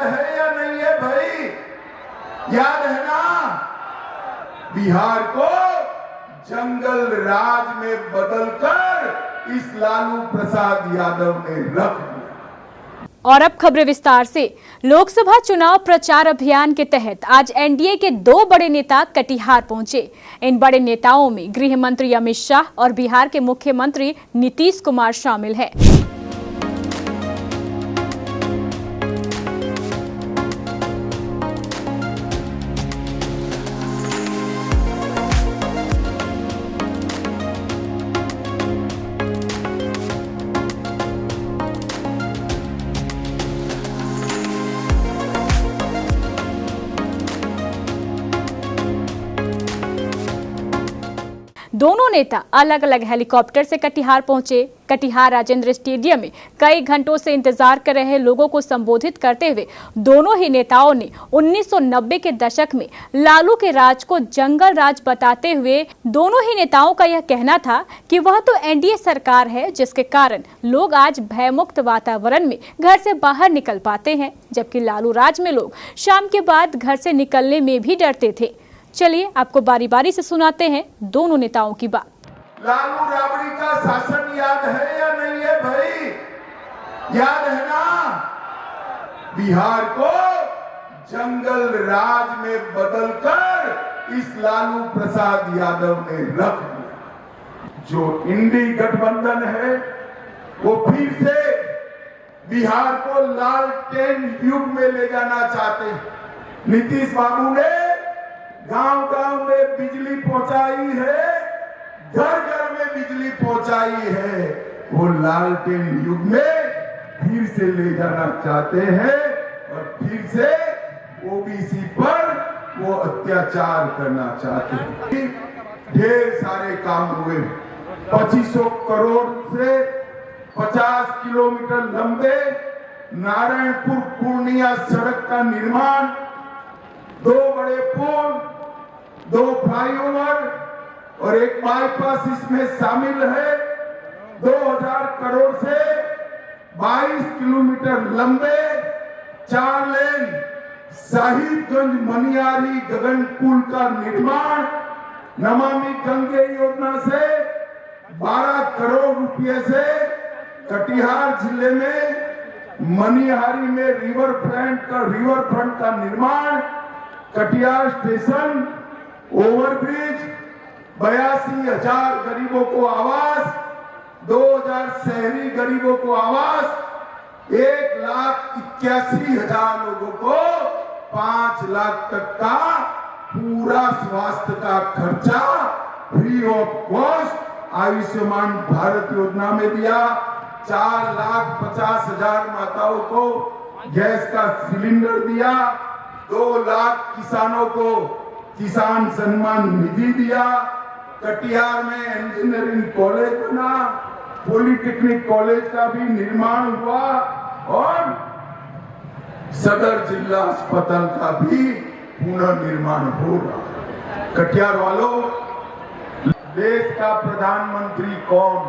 है या नहीं है भाई? याद है ना? बिहार को जंगल राज में बदलकर इस लालू प्रसाद यादव ने रख दिया। और अब खबरें विस्तार से। लोकसभा चुनाव प्रचार अभियान के तहत आज एनडीए के 2 बड़े नेता कटिहार पहुंचे। इन बड़े नेताओं में गृह मंत्री अमित शाह और बिहार के मुख्यमंत्री नीतीश कुमार शामिल हैं। दोनों नेता अलग अलग हेलीकॉप्टर से कटिहार पहुंचे। कटिहार राजेंद्र स्टेडियम में कई घंटों से इंतजार कर रहे लोगों को संबोधित करते हुए दोनों ही नेताओं ने 1990 के दशक में लालू के राज को जंगल राज बताते हुए दोनों ही नेताओं का यह कहना था कि वह तो एनडीए सरकार है जिसके कारण लोग आज भयमुक्त वातावरण में घर से बाहर निकल पाते हैं, जबकि लालू राज में लोग शाम के बाद घर से निकलने में भी डरते थे। चलिए आपको बारी बारी से सुनाते हैं दोनों नेताओं की बात। लालू राबड़ी का शासन याद है या नहीं है भाई? याद है ना? बिहार को जंगल राज में बदलकर इस लालू प्रसाद यादव ने रख दिया। जो इंडी गठबंधन है वो फिर से बिहार को लालटेन युग में ले जाना चाहते हैं। नीतीश बाबू ने गांव-गांव में बिजली पहुंचाई है, घर-घर में बिजली पहुंचाई है। वो लालटेन युग में फिर से ले जाना चाहते हैं और फिर से ओबीसी पर वो अत्याचार करना चाहते हैं। ढेर सारे काम हुए। 2500 करोड़ से 50 किलोमीटर लंबे नारायणपुर पूर्णिया सड़क का निर्माण, 2 बड़े पुल, 2 फ्लाईओवर और एक बाईपास इसमें शामिल है। 2000 करोड़ से 22 किलोमीटर लंबे 4 लेन साहिबगंज मनियारी गगनपुल का निर्माण, नमामि गंगे योजना से 12 करोड़ रुपए से कटिहार जिले में मनिहारी में रिवर फ्रंट का निर्माण, कटिहार स्टेशन, ओवरब्रिज, 82,000 गरीबों को आवास, 2,000 शहरी गरीबों को आवास, 1,81,000 लोगों को 5 लाख तक का पूरा स्वास्थ्य का खर्चा free of cost Ayushman Bharat योजना में दिया। 4,50,000 माताओं को गैस का सिलेंडर दिया। 2 लाख किसानों को किसान सम्मान निधि दिया। कटिहार में इंजीनियरिंग कॉलेज बना, पॉलिटेक्निक कॉलेज का भी निर्माण हुआ और सदर जिला अस्पताल का भी पुनर्निर्माण हो रहा। कटिहार वालों, देश का प्रधानमंत्री कौन है?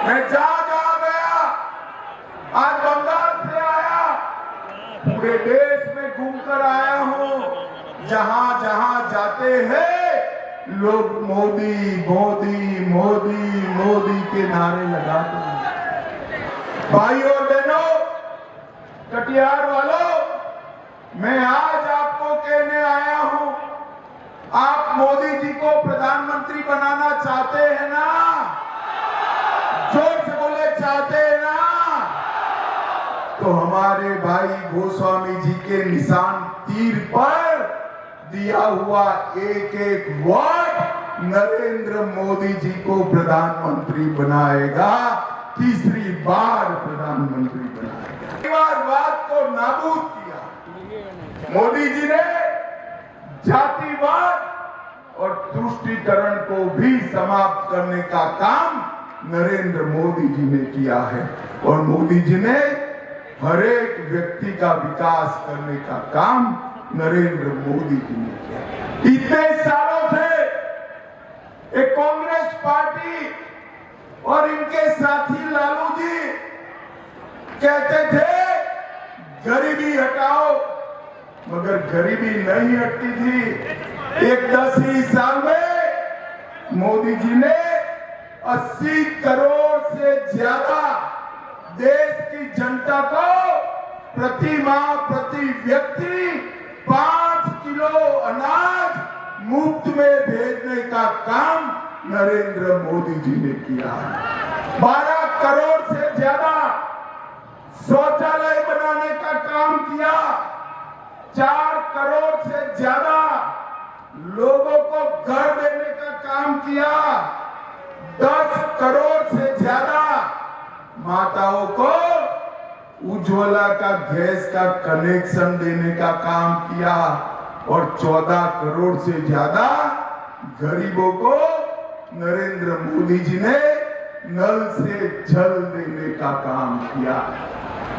मैं जा गया, आज बंगाल से आया, पूरे देश में घूमकर आया हूं। जहां जहां जाते हैं लोग मोदी मोदी मोदी मोदी के नारे लगाते हैं। भाइयों और बहनों, कटिहार वालों, मैं आज आपको कहने आया हूं, आप मोदी जी को प्रधानमंत्री बनाना चाहते हैं ना? जोर से बोले, चाहते हैं ना? तो हमारे भाई गोस्वामी जी के निशान तीर पर दिया हुआ एक वोट नरेंद्र मोदी जी को प्रधानमंत्री बनाएगा, तीसरी बार प्रधानमंत्री बनाएगा। परिवारवाद को नाबूद किया मोदी जी ने, जातिवाद और तुष्टीकरण को भी समाप्त करने का काम नरेंद्र मोदी जी ने किया है और मोदी जी ने हर एक व्यक्ति का विकास करने का काम नरेंद्र मोदी जी ने किया। इतने सालों से एक कांग्रेस पार्टी और इनके साथी लालू जी कहते थे गरीबी हटाओ, मगर गरीबी नहीं हटती थी। एक 10 ही साल में मोदी जी ने 80 करोड़ से ज्यादा देश की जनता को प्रति माह प्रति व्यक्ति 5 किलो अनाज मुफ्त में भेजने का काम नरेंद्र मोदी जी ने किया है। 12 करोड़ से ज्यादा शौचालय बनाने का काम किया। 4 करोड़ से ज्यादा लोगों को घर देने का काम किया। 10 करोड़ से ज्यादा माताओं को उज्ज्वला का गैस का कनेक्शन देने का काम किया और 14 करोड़ से ज्यादा गरीबों को नरेंद्र मोदी जी ने नल से जल देने का काम किया।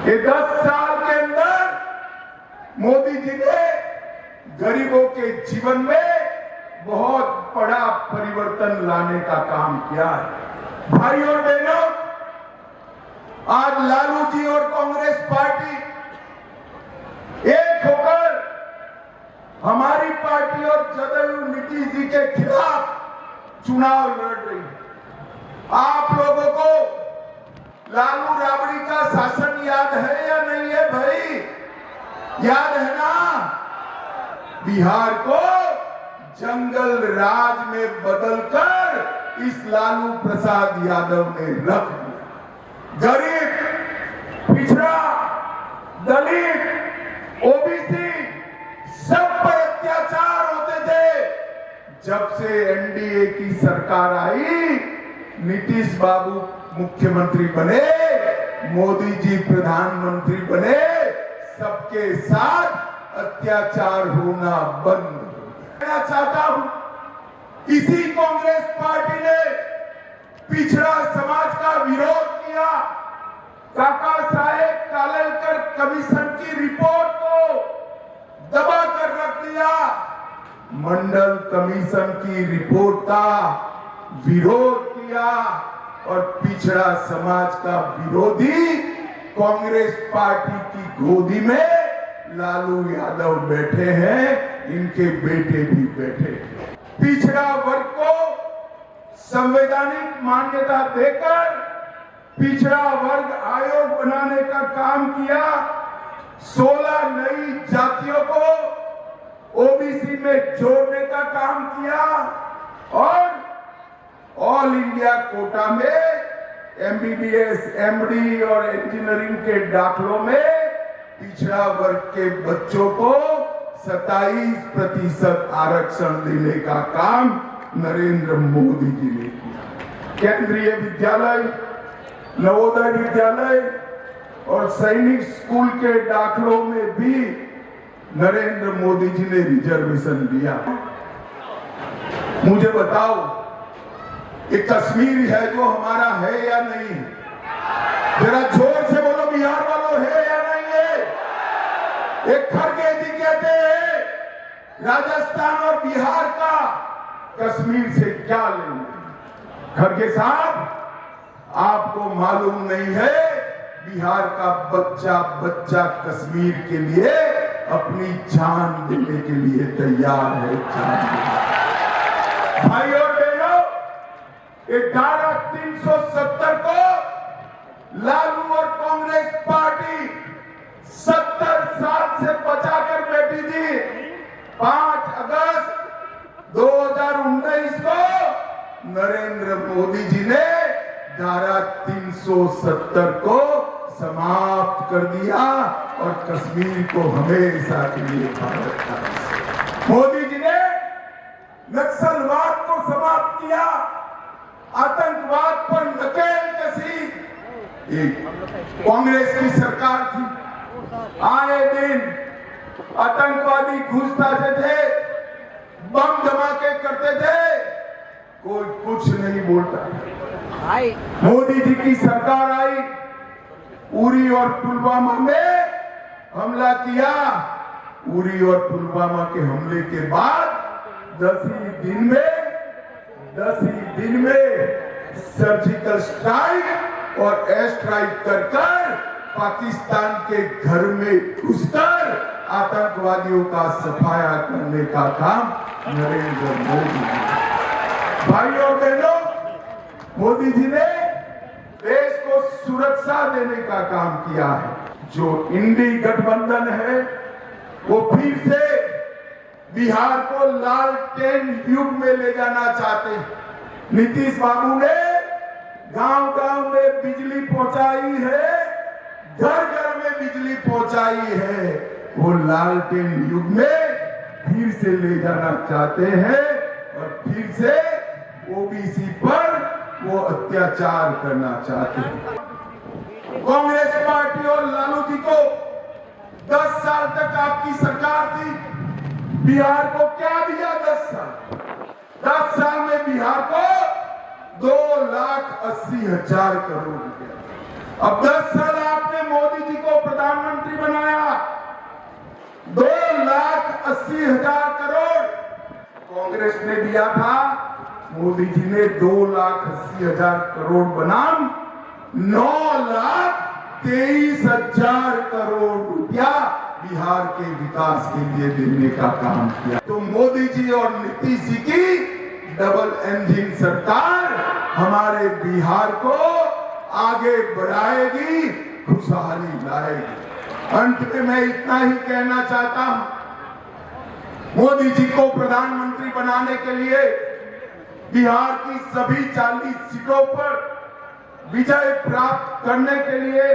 ये 10 साल के अंदर मोदी जी ने गरीबों के जीवन में बहुत बड़ा परिवर्तन लाने का काम किया है। भाई और बहनों, आज लालू जी और कांग्रेस पार्टी एक होकर हमारी पार्टी और जदयू नीतीश जी के खिलाफ चुनाव लड़ रही है। आप लोगों को लालू राबड़ी का शासन याद है या नहीं है भाई? याद है ना? बिहार को जंगल राज में बदलकर इस लालू प्रसाद यादव ने रख दिया। गरीब, पिछड़ा, दलित, ओबीसी सब पर अत्याचार होते थे। जब से एनडीए की सरकार आई, नीतीश बाबू मुख्यमंत्री बने, मोदी जी प्रधानमंत्री बने, सबके साथ अत्याचार होना बंद हो गया। मैं चाहता हूं इसी कांग्रेस पार्टी ने पिछड़ा समाज का विरोध किया। काका साहेब कालेलकर कमीशन की रिपोर्ट को दबा कर रख दिया। मंडल कमीशन की रिपोर्ट का विरोध किया और पिछड़ा समाज का विरोधी कांग्रेस पार्टी की गोदी में लालू यादव बैठे हैं, इनके बेटे भी बैठे हैं। पिछड़ा वर्ग को संवैधानिक मान्यता देकर पिछड़ा वर्ग आयोग बनाने का काम किया। 16 नई जातियों को ओबीसी में जोड़ने का काम किया और ऑल इंडिया कोटा में एमबीबीएस, एमडी और इंजीनियरिंग के दाखलों में पिछड़ा वर्ग के बच्चों को 27% आरक्षण देने का काम नरेंद्र मोदी जी ने किया। केंद्रीय विद्यालय, नवोदय विद्यालय और सैनिक स्कूल के दाखलों में भी नरेंद्र मोदी जी ने रिजर्वेशन दिया। मुझे बताओ, ये कश्मीर है जो हमारा है या नहीं? जरा जोर से बोलो, बिहार वालों है या नहीं है? एक खड़गे जी कहते हैं राजस्थान और बिहार का कश्मीर से क्या लेंगे? खड़गे साहब, आपको मालूम नहीं है बिहार का बच्चा बच्चा कश्मीर के लिए अपनी जान देने के लिए तैयार है। भाई और बहनों, धारा 370 को लालू और कांग्रेस पार्टी 70 साल से बचाकर बैठी थी। 5 अगस्त 2019 को नरेंद्र मोदी जी ने धारा 370 को समाप्त कर दिया और कश्मीर को हमेशा के लिए भारत का। मोदी जी ने नक्सलवाद को समाप्त किया, आतंकवाद पर नकेल कसी। एक कांग्रेस की सरकार थी, आए दिन आतंकवादी घुसते थे, बम धमाके करते थे, कोई कुछ नहीं बोलता। मोदी जी की सरकार आई, उरी और पुलवामा में हमला किया। उरी और पुलवामा के हमले के बाद 10 ही दिन में सर्जिकल स्ट्राइक और एयर स्ट्राइक कर पाकिस्तान के घर में घुसकर आतंकवादियों का सफाया करने का काम नरेंद्र मोदी जी। भाइयों और बहनों, मोदी जी ने देश को सुरक्षा देने का काम किया है। जो इंडी गठबंधन है वो फिर से बिहार को लालटेन युग में ले जाना चाहते हैं। नीतीश बाबू ने गांव-गांव में बिजली पहुंचाई है, घर-घर में बिजली पहुंचाई है। वो लालटेन युग में फिर से ले जाना चाहते हैं और फिर से ओबीसी पर वो अत्याचार करना चाहते हैं। कांग्रेस पार्टी और लालू जी को 10 साल तक आपकी सरकार थी, बिहार को क्या दिया? 10 साल में बिहार को 2,80,000 करोड़ रुपया। अब 10 साल आपने मोदी जी को प्रधानमंत्री बनाया, 2,80,000 करोड़ कांग्रेस ने दिया था, मोदी जी ने 2,80,000 करोड़ बनाम 9,23,000 करोड़ रुपया बिहार के विकास के लिए देने का काम किया। तो मोदी जी और नीतीश जी की डबल इंजन सरकार हमारे बिहार को आगे बढ़ाएगी, खुशहाली लाएगी। अंत में मैं इतना ही कहना चाहता हूं, मोदी जी को प्रधानमंत्री बनाने के लिए बिहार की सभी 40 सीटों पर विजय प्राप्त करने के लिए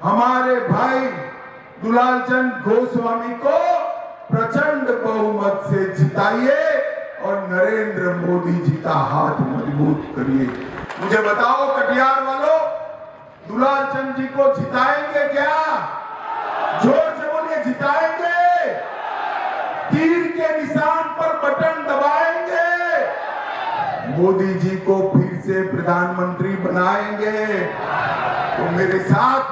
हमारे भाई दुलालचंद गोस्वामी को प्रचंड बहुमत से जिताइए और नरेंद्र मोदी जी का हाथ मजबूत करिए। मुझे बताओ कटिहार वालों, दुलालचंद जी को जिताएंगे क्या? जोर से बोलिए, जिताएंगे? तीर के निशान पर बटन दबाएंगे? मोदी जी को फिर से प्रधानमंत्री बनाएंगे? तो मेरे साथ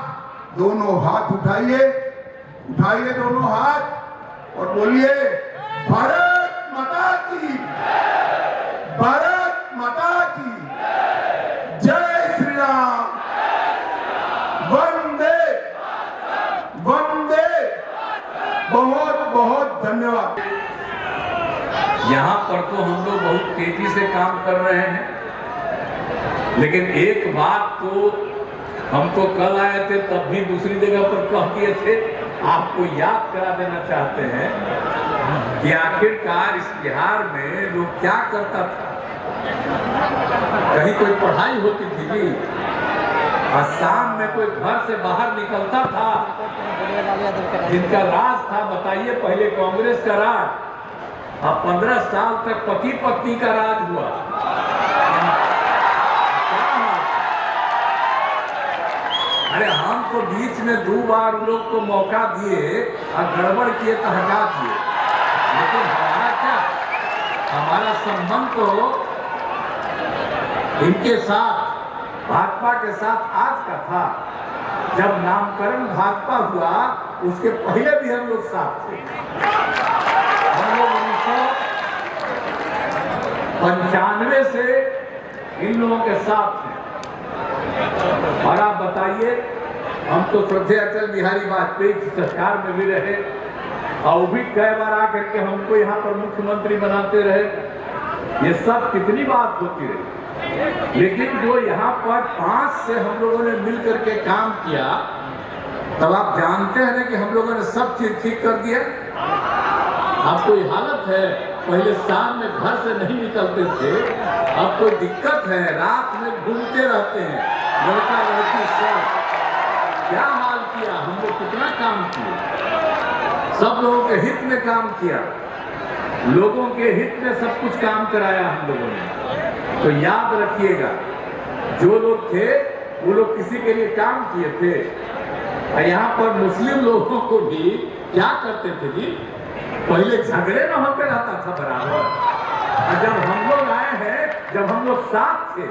दोनों हाथ उठाइए, उठाइए दोनों हाथ और बोलिए, भारत माता की, भारत माता की जय श्री राम, वंदे वंदे। बहुत बहुत धन्यवाद। यहाँ पर तो हम लोग बहुत तेजी से काम कर रहे हैं, लेकिन एक बात तो हम तो कल आए थे तब भी दूसरी जगह पर कह दिए थे, आपको याद करा देना चाहते हैं कि आखिरकार इस बिहार में लोग क्या करता था। कहीं कोई पढ़ाई होती थी जी, और शाम में कोई घर से बाहर निकलता था, जिनका राज था, बताइए, पहले कांग्रेस का राज, अब 15 साल तक पति पत्नी का राज हुआ। अरे हम तो बीच में 2 बार लोग को मौका दिए और गड़बड़ किए तो हटा दिए, लेकिन हमारा क्या, हमारा संबंध तो इनके साथ, भाजपा के साथ आज का था। जब नामकरण भाजपा हुआ उसके पहले भी हम लोग साथ थे। हम लोग 1995 से इन लोगों के साथ थे। और आप बताइए, हम तो श्रद्धेय अटल बिहारी वाजपेयी की सरकार में भी रहे और वो भी कई बार आकर के हमको यहाँ पर मुख्यमंत्री बनाते रहे। ये सब कितनी बात होती रही, लेकिन जो यहाँ पर 5 से हम लोगों ने मिल करके काम किया, तब आप जानते हैं ना कि हम लोगों ने सब चीज ठीक कर दिया। अब कोई हालत है, पहले शाम में घर से नहीं निकलते थे, अब कोई दिक्कत है, रात में घूमते रहते हैं, लड़का लड़की सब। क्या हाल किया हम लोग, कितना काम किया, सब लोगों के हित में काम किया, लोगों के हित में सब कुछ काम कराया हम लोगों ने। तो याद रखिएगा, जो लोग थे वो लोग किसी के लिए काम किए थे। और यहाँ पर मुस्लिम लोगों को भी क्या करते थे जी, पहले झगड़े न होते रहता था बराबर। और जब हम लोग आए हैं, जब हम लोग साथ थे,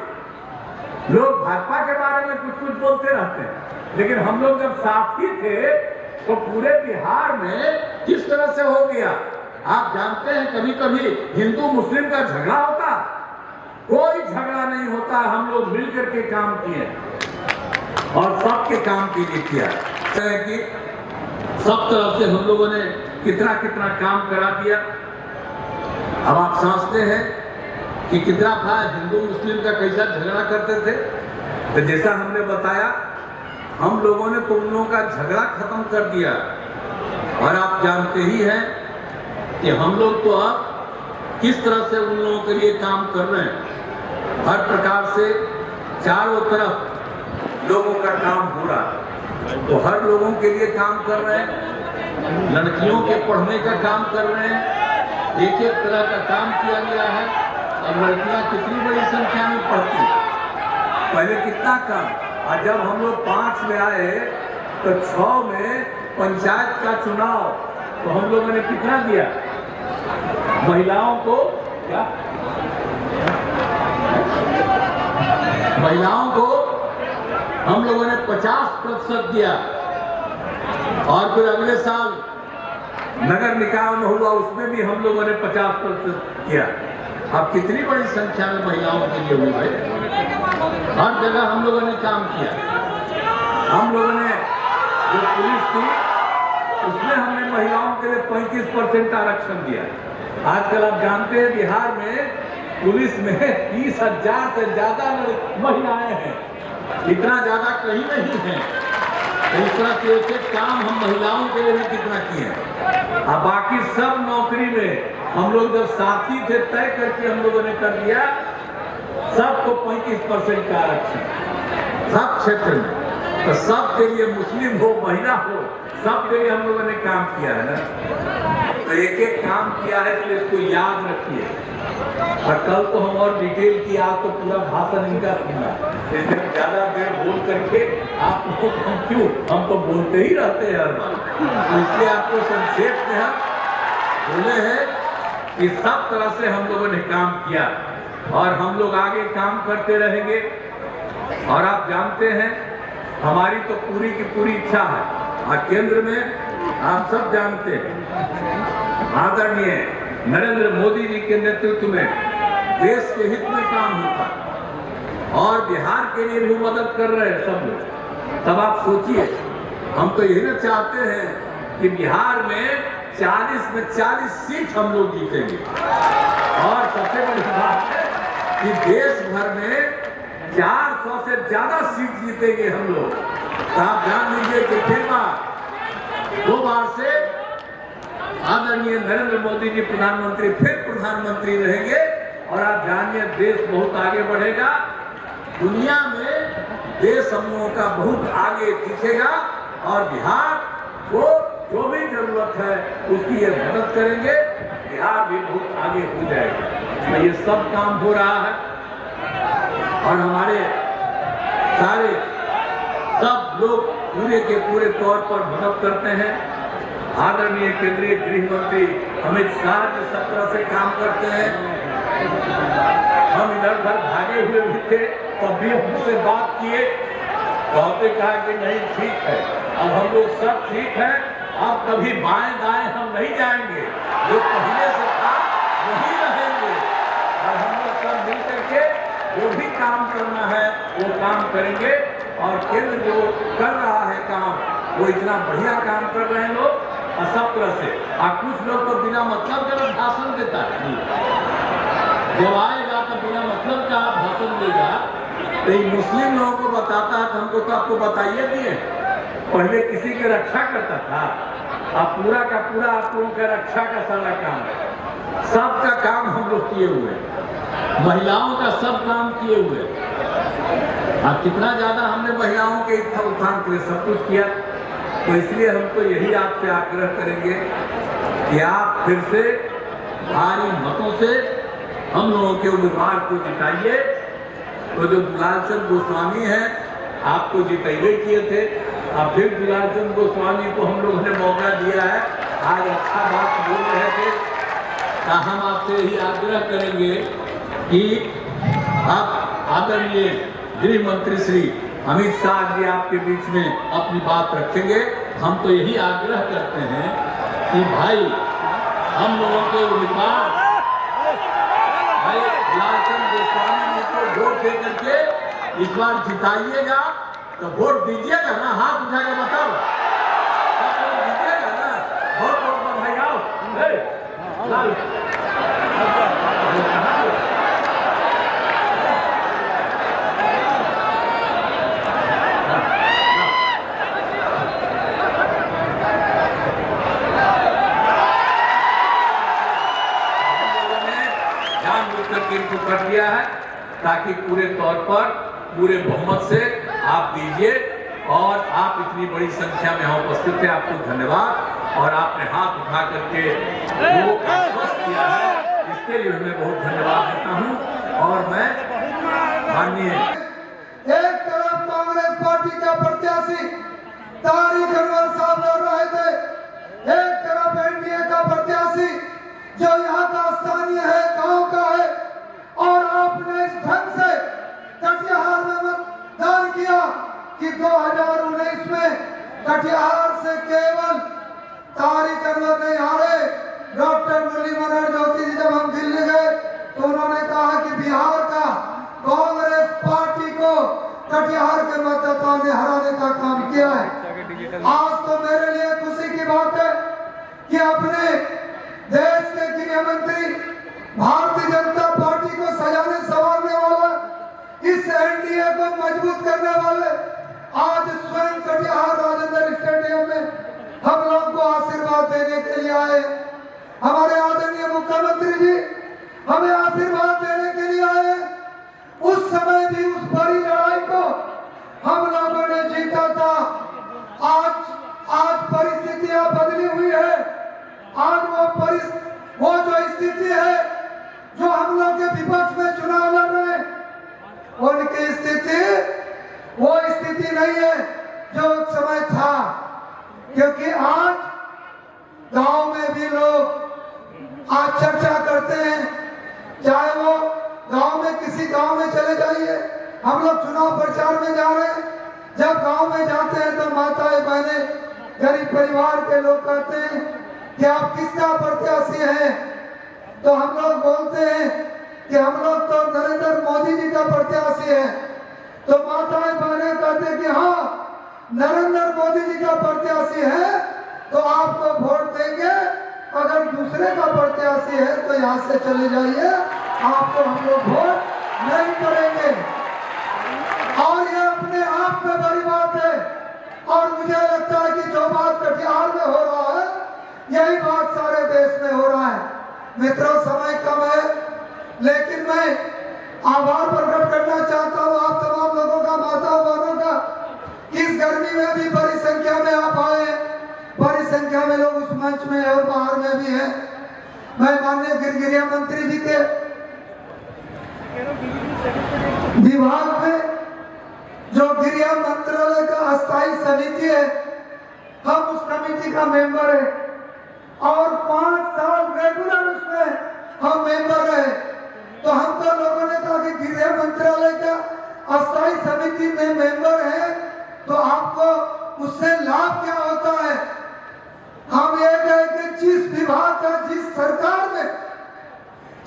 लोग भाजपा के बारे में कुछ कुछ बोलते रहते हैं, लेकिन हम लोग जब साथी थे तो पूरे बिहार में किस तरह से हो गया। आप जानते हैं, कभी कभी हिंदू मुस्लिम का झगड़ा होता, कोई झगड़ा नहीं होता, हम लोग मिलकर के काम किए। और सबके काम के लिए किया है कि सब तरफ से हम लोगों ने कितना कितना काम करा दिया। अब आप समझते हैं कि कितना था हिंदू मुस्लिम का कैसा झगड़ा करते थे। तो जैसा हमने बताया हम लोगों ने तो उन लोगों का झगड़ा खत्म कर दिया। और आप जानते ही हैं कि हम लोग तो अब किस तरह से उन लोगों के लिए काम कर रहे हैं। हर प्रकार से चारों तरफ लोगों का काम हो रहा है। तो हर लोगों के लिए काम कर रहे हैं। लड़कियों के पढ़ने का काम कर रहे हैं। एक एक तरह का काम किया गया है। और लड़कियां कितनी बड़ी संख्या में पढ़ती हैं। पहले कितना कम। और जब हम लोग 5 में आए तो 6 में पंचायत का चुनाव तो हम लोगों ने कितना दिया महिलाओं को, क्या महिलाओं को हम लोगों ने 50% दिया। और फिर अगले साल नगर निकाय में हुआ उसमें भी हम लोगों ने 50% किया। अब कितनी बड़ी संख्या में महिलाओं के लिए हुई भाई। हर जगह हम लोगों ने काम किया। हम लोगों ने जो पुलिस थी उसमें हमने महिलाओं के लिए 35% आरक्षण दिया। आजकल आप जानते हैं बिहार में पुलिस में 30,000 से ज्यादा महिलाएं हैं। इतना ज्यादा कहीं नहीं है। इस तरह के एक काम हम महिलाओं के लिए भी कितना किए। अब बाकी सब नौकरी में हम लोग जब साथी थे तय करके हम लोगों ने कर दिया सबको 35% का आरक्षण सब क्षेत्र में। तो सबके लिए मुस्लिम हो महिला हो सबके लिए हम लोगों ने काम किया है ना। तो एक एक काम किया है तो इसको याद रखिए। और कल तो हम और डिटेल की आज तो पूरा भाषण इनका सुना। इसलिए ज्यादा देर बोल करके आप लोग हम तो बोलते ही रहते हैं हर बार। तो इसलिए आपको संक्षेप में हम बोले हैं कि सब तरह से हम लोगों ने काम किया और हम लोग आगे काम करते रहेंगे। और आप जानते हैं हमारी तो पूरी की पूरी इच्छा है। और केंद्र में आप सब जानते हैं आदरणीय नरेंद्र मोदी जी के नेतृत्व में देश के हित में काम होता है और बिहार के लिए भी मदद कर रहे हैं सब लोग। तब आप सोचिए हम तो यही ना चाहते हैं कि बिहार में 40 में 40 सीट हम लोग जीतेंगे। और सबसे बड़ी बात है कि देश भर में 400 से ज्यादा सीट जीतेंगे हम लोग। तो आप जान लीजिए कि फिर 2 बार से आदरणीय नरेंद्र मोदी जी प्रधानमंत्री फिर प्रधानमंत्री रहेंगे। और आप जानिए देश बहुत आगे बढ़ेगा। दुनिया में देश हम लोगों का बहुत आगे दिखेगा और बिहार को जो भी जरूरत है उसकी ये मदद करेंगे। बिहार भी बहुत आगे हो जाएगा। तो ये सब काम हो रहा है और हमारे सारे सब लोग पूरे के पूरे तौर पर मदद करते हैं। आदरणीय केंद्रीय गृह मंत्री अमित शाह जी सब तरह से काम करते हैं। हम इधर उधर भागे हुए भी थे तब भी हमसे बात किए। कहते कहा कि नहीं ठीक है अब हम लोग सब ठीक है। अब कभी बाएं दाएं हम नहीं जाएंगे। जो पहले से था वही रहेंगे। और हम लोग सब मिल करके जो भी काम करना है वो काम करेंगे। और केंद्र जो कर रहा है काम वो इतना बढ़िया काम कर रहे हैं लोग और सब तरह से। और कुछ लोग तो बिना मतलब के भाषण देता है। जब आएगा तो बिना मतलब का भाषण देगा। तो मुस्लिम लोगों को बताता है तो हमको तो आपको बताइए दिए पहले किसी की रक्षा करता था। अब पूरा का पूरा आप लोगों का रक्षा का सारा काम है। सबका काम हम लोग किए हुए, महिलाओं का सब काम किए हुए। अब कितना ज्यादा हमने महिलाओं के उत्थान के लिए सब कुछ किया। तो इसलिए हम तो यही आपसे आग्रह करेंगे कि आप फिर से भारी मतों से हम लोगों के उम्मीदवार को जिताइए। तो जो दुलालचंद गोस्वामी हैं आपको जितैबे किए थे। अब फिर दुलालचंद गोस्वामी को हम लोगों ने मौका दिया है। आज अच्छा बात बोल रहे थे। तो हम आपसे यही आग्रह करेंगे कि आप आदरणीय गृह मंत्री श्री अमित शाह जी आपके बीच में अपनी बात रखेंगे। हम तो यही आग्रह करते हैं कि भाई हम लोगों के उम्मीदवार भाई दुलालचंद गोस्वामी जी को वोट दे करके इस बार जिताइएगा तो वोट दीजिएगा ना, हाथ उठा के बताओ, वोट दीजिएगा ना, वोट पर भाई आओ, लाल इनको कर दिया है ताकि पूरे तौर पर पूरे बहुमत से आप दीजिए, और आप इतनी बड़ी संख्या में यहाँ उपस्थित थे, आपको धन्यवाद। और आपने हाथ उठा करके वो आश्वस्त किया है, इसके लिए मैं बहुत धन्यवाद देता हूँ। और मैं माननीय एक तरफ कांग्रेस पार्टी का प्रत्याशी तारिक अनवर साहब लड़ रहे थे, एक तरफ एनडीए का प्रत्याशी जो यहाँ का स्थानीय है, गांव का है, और आपने इस ढंग से कटिहार में मतदान किया कि 2019 में कटिहार से केवल तारिक अनवर नहीं हारे। डॉक्टर मुरली मनोहर ज्योति जी जब हम दिल्ली गए तो उन्होंने कहा कि बिहार का कांग्रेस पार्टी को कटिहार के मतदाताओं ने हराने का काम किया है। आज तो मेरे लिए खुशी की बात है कि अपने देश के गृह मंत्री, भारतीय जनता पार्टी को सजाने संवारने वाला, इस एनडीए को मजबूत करने वाले आज स्वयं कटिहार राजेंद्र स्टेडियम में हम लोग को आशीर्वाद देने के लिए आए। हमारे आदरणीय मुख्यमंत्री जी हमें आशीर्वाद देने के लिए आए। उस समय भी उस बड़ी लड़ाई को हम लोगों ने जीता था। आज परिस्थितियां बदली हुई है। आज वो जो स्थिति है, जो हम लोग के विपक्ष में चुनाव लड़ रहे हैं, उनकी स्थिति वो स्थिति नहीं है जो उस समय था। क्योंकि आज गांव में भी लोग आज चर्चा करते हैं, चाहे वो गांव में किसी गांव में चले जाइए, हम लोग चुनाव प्रचार में जा रहे हैं, जब गांव में जाते हैं तो माताएं बहनें, गरीब परिवार के लोग कहते हैं कि आप किसका प्रत्याशी हैं, तो हम लोग बोलते हैं कि हम लोग तो नरेंद्र मोदी जी का प्रत्याशी है। तो माताएं बहनें कहते हैं कि हाँ, नरेंद्र मोदी जी का प्रत्याशी है तो आपको वोट देंगे, अगर दूसरे का प्रत्याशी है तो यहाँ से चले जाइए, आपको हम लोग वोट नहीं करेंगे। और ये अपने आप में बड़ी बात है। और मुझे लगता है कि जो बात कटिहार में हो रहा है, यही बात सारे देश में हो रहा है। मित्रों, समय कम है, लेकिन मैं आभार प्रकट करना चाहता हूँ आप तमाम लोगों का, माताओं बहनों का। इस गर्मी में भी बड़ी संख्या में आप आए, बड़ी संख्या में लोग उस मंच में और बाहर में भी हैं। मैं माननीय गृह मंत्री जी के विभाग में जो गृह मंत्रालय का अस्थायी समिति है, हम उस कमेटी का मेंबर है और 5 साल रेगुलर उसमें हम मेंबर रहे। तो हम तो लोगों ने कहा कि गृह मंत्रालय का अस्थायी समिति में मेंबर है तो आपको उससे लाभ क्या होता है। हम ये कहे कि जिस विभाग का, जिस सरकार में,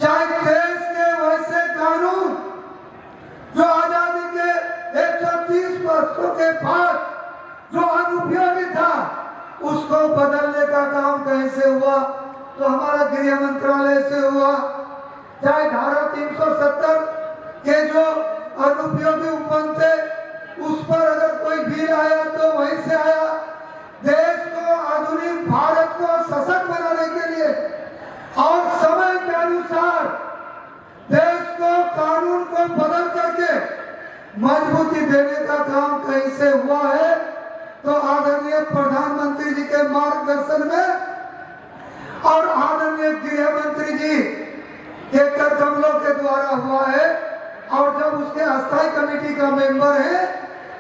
चाहे देश के वैसे कानून जो आजादी के 130 वर्षों के बाद जो अनुपयोगी था, उसको बदलने का काम कहीं से हुआ तो हमारा गृह मंत्रालय से हुआ। चाहे धारा 370 के जो अनुपयोगी उपबंध थे, उस पर अगर कोई बिल आया तो वहीं से आया। देश को, आधुनिक भारत को सशक्त बनाने के लिए और समय के अनुसार देश को, कानून को बदल करके मजबूती देने का काम कहीं से हुआ है तो आदरणीय प्रधानमंत्री जी के मार्गदर्शन में और आदरणीय गृह मंत्री जी के कर कमलों के द्वारा हुआ है। और जब उसके अस्थायी कमेटी का मेंबर है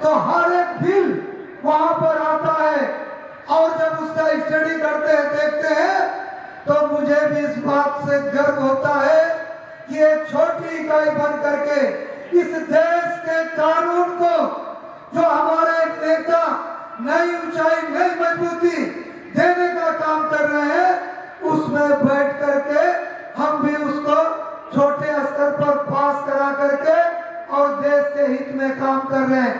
तो हर एक बिल वहां पर आता है और जब उसका स्टडी करते हैं, देखते हैं, तो मुझे भी इस बात से गर्व होता है कि एक छोटी इकाई बन करके इस देश के कानून को, जो हमारे नेता नई ऊंचाई, नई मजबूती देने का काम कर रहे हैं, उसमें बैठ करके हम भी उसको छोटे स्तर पर पास करा करके और देश के हित में काम कर रहे हैं।